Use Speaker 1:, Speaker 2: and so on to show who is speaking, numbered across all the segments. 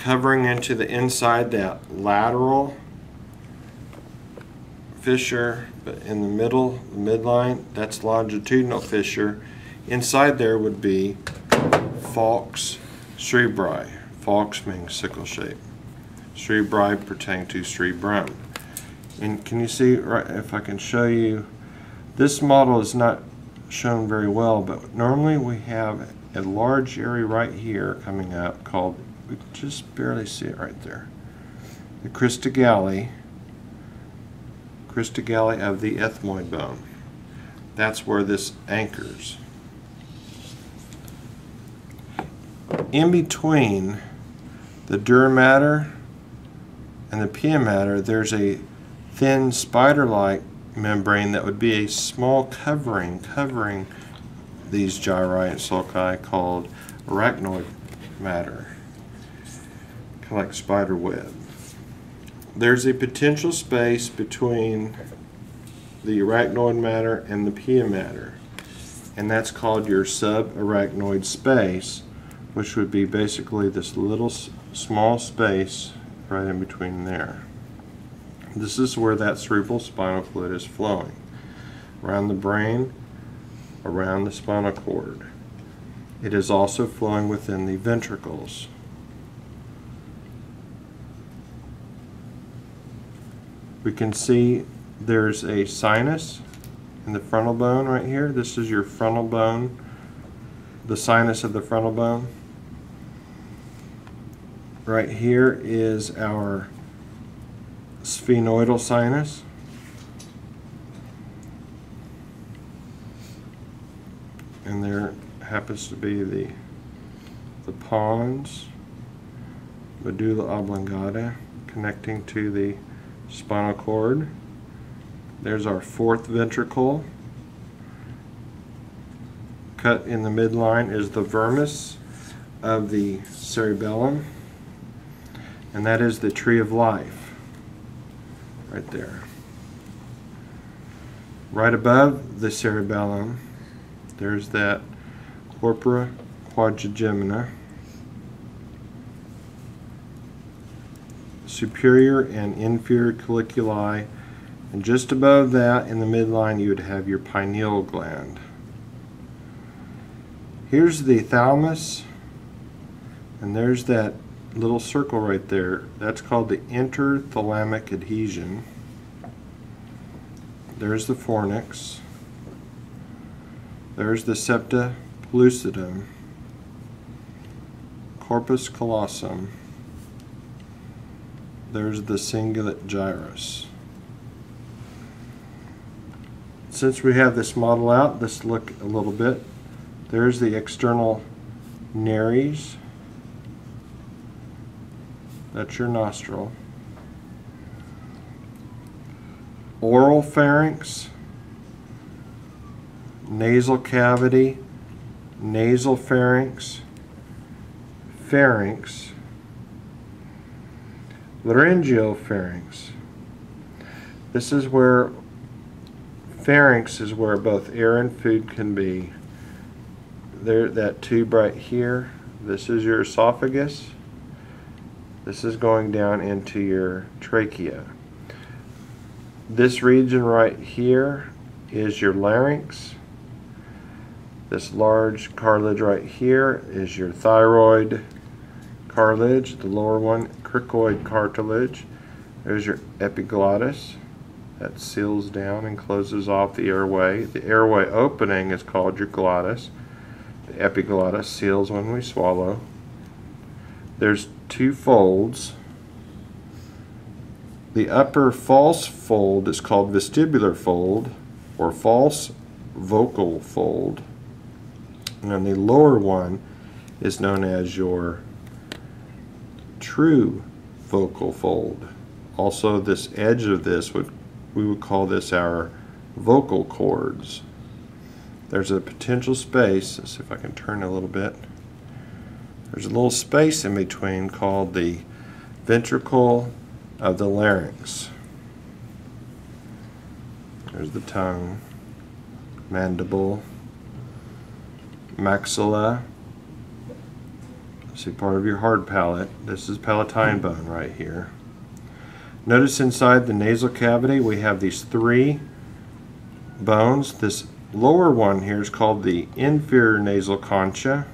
Speaker 1: covering into the inside that lateral fissure, but in the middle, the midline, that's longitudinal fissure. Inside there would be falx cerebri. Falx means sickle shape. Cerebri pertain to cerebrum. And can you see, right, if I can show you, this model is not shown very well, but normally we have a large area right here coming up called, we can just barely see it right there, the cristagalli of the ethmoid bone. That's where this anchors. In between the dura mater and the pia mater, there's a thin spider-like membrane that would be a small covering these gyri and sulci called arachnoid matter, kind of like spider web. There's a potential space between the arachnoid matter and the pia mater, and that's called your subarachnoid space, which would be basically this little small space right in between there. This is where that cerebral spinal fluid is flowing, around the brain, around the spinal cord. It is also flowing within the ventricles. We can see there's a sinus in the frontal bone right here. This is your frontal bone, the sinus of the frontal bone. Right here is our sphenoidal sinus. And there happens to be the pons, medulla oblongata, connecting to the spinal cord. There's our fourth ventricle. Cut in the midline is the vermis of the cerebellum, and that is the tree of life right there. Right above the cerebellum, there's that corpora quadrigemina. Superior and inferior colliculi, and just above that in the midline you would have your pineal gland. Here's the thalamus, and there's that little circle right there. That's called the interthalamic adhesion. There's the fornix. There's the septa pellucidum, corpus callosum. There's the cingulate gyrus. Since we have this model out, let's look a little bit. There's the external nares. That's your nostril. Oral pharynx, nasal cavity, nasal pharynx, pharynx, laryngopharynx. This is where pharynx is where both air and food can be. There, that tube right here, this is your esophagus. This is going down into your trachea. This region right here is your larynx. This large cartilage right here is your thyroid cartilage, the lower one, cricoid cartilage. There's your epiglottis that seals down and closes off the airway. The airway opening is called your glottis. The epiglottis seals when we swallow. There's two folds. The upper false fold is called vestibular fold or false vocal fold. And then the lower one is known as your true vocal fold. Also, this edge of this, we would call this our vocal cords. There's a potential space. Let's see if I can turn a little bit. There's a little space in between called the ventricle of the larynx. There's the tongue, mandible, maxilla, See, part of your hard palate. This is palatine bone right here. Notice inside the nasal cavity we have these three bones. This lower one here is called the inferior nasal concha.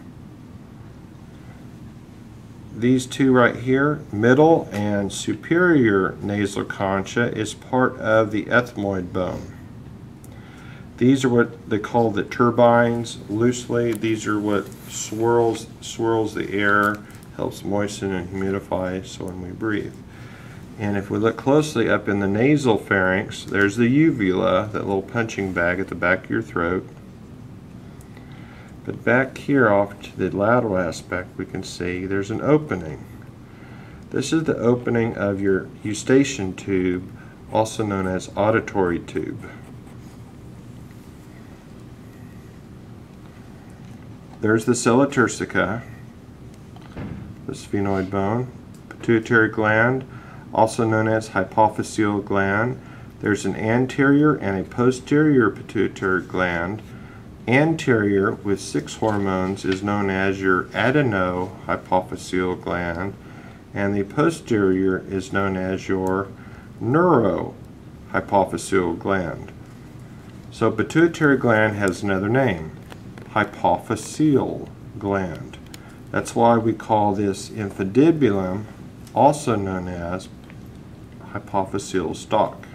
Speaker 1: These two right here, middle and superior nasal concha, is part of the ethmoid bone. These are what they call the turbines loosely. These are what swirls the air, helps moisten and humidify so when we breathe. And if we look closely up in the nasal pharynx, there's the uvula, that little punching bag at the back of your throat. But back here off to the lateral aspect, we can see there's an opening. This is the opening of your eustachian tube, also known as auditory tube. There's the sella turcica, the sphenoid bone, pituitary gland, also known as hypophyseal gland. There's an anterior and a posterior pituitary gland. Anterior, with 6 hormones, is known as your adenohypophyseal gland, and the posterior is known as your neurohypophyseal gland. So pituitary gland has another name, hypophyseal gland. That's why we call this infundibulum also known as hypophyseal stalk.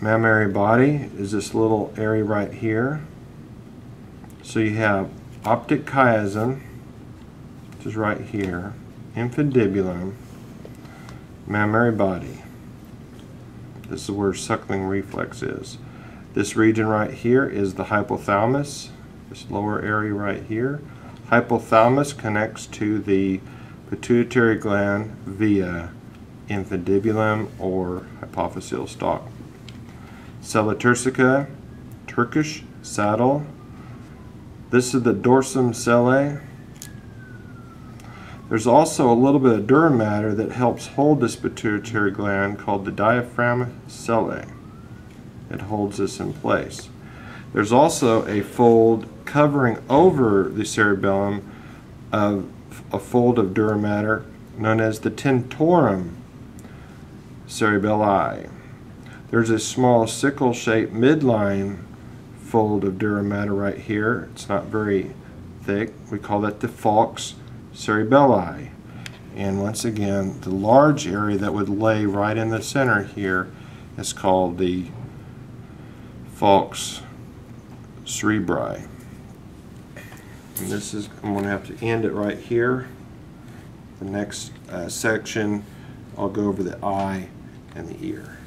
Speaker 1: Mammary body is this little area right here. So you have optic chiasm, which is right here, infundibulum, mammary body. This is where suckling reflex is. This region right here is the hypothalamus, this lower area right here. Hypothalamus connects to the pituitary gland via infundibulum or hypophyseal stalk. Sella turcica, Turkish saddle. This is the dorsum sellae. There's also a little bit of dura mater that helps hold this pituitary gland called the diaphragm sellae. It holds this in place. There's also a fold covering over the cerebellum of a fold of dura mater known as the tentorum cerebelli. There's a small sickle-shaped midline fold of dura mater right here. It's not very thick. We call that the falx cerebelli. And once again, the large area that would lay right in the center here is called the falx cerebri. And this is, I'm going to have to end it right here. The next section, I'll go over the eye and the ear.